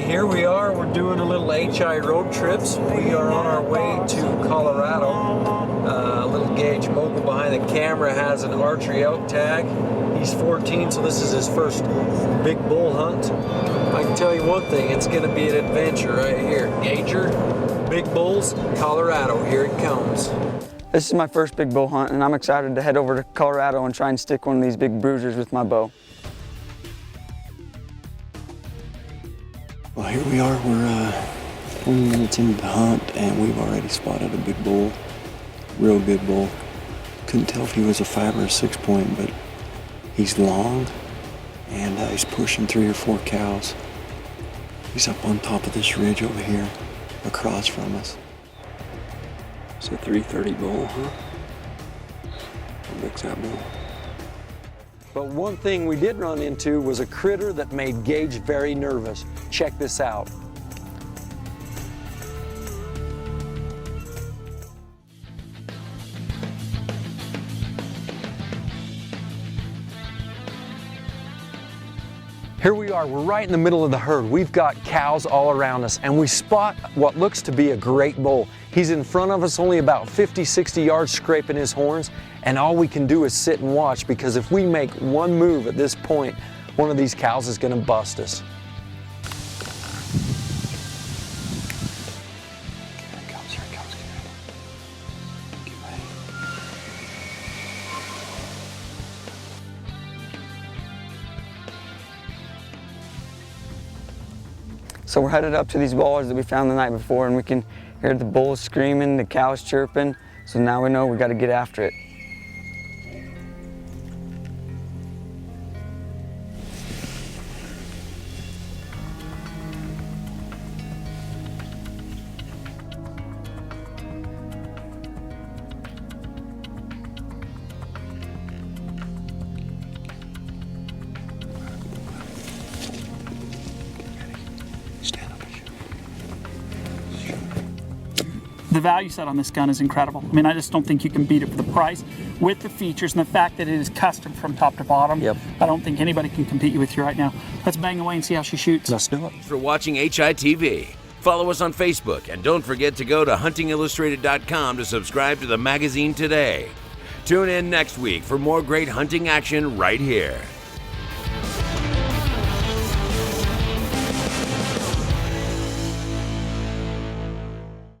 Here we are, we're doing a little HI road trips. We are on our way to Colorado. Little Gage mogul behind the camera has an archery elk tag. He's 14, so this is his first big bull hunt. I can tell you one thing, it's gonna be an adventure right here. Gager, big bulls, Colorado, here it comes. This is my first big bull hunt, and I'm excited to head over to Colorado and try and stick one of these big bruisers with my bow. Well, here we are, we're 20 minutes into the hunt, and we've already spotted a big bull, real good bull. Couldn't tell if he was a 5 or a 6 point, but he's long, and he's pushing 3 or 4 cows. He's up on top of this ridge over here, across from us. It's a 330 bull, huh? How big's that bull? But one thing we did run into was a critter that made Gage very nervous. Check this out. Here we are, we're right in the middle of the herd. We've got cows all around us, and we spot what looks to be a great bull. He's in front of us, only about 50, 60 yards, scraping his horns, and all we can do is sit and watch, because if we make one move at this point, one of these cows is gonna bust us. Here it comes, get ready. Get ready. So we're headed up to these ballers that we found the night before, and we can hear the bulls screaming, the cows chirping. So now we know we got to get after it. The value set on this gun is incredible. I mean, I just don't think you can beat it for the price. With the features and the fact that it is custom from top to bottom, Yep. I don't think anybody can compete with you right now. Let's bang away and see how she shoots. Let's do it. Thanks for watching HITV. Follow us on Facebook, and don't forget to go to huntingillustrated.com to subscribe to the magazine today. Tune in next week for more great hunting action right here.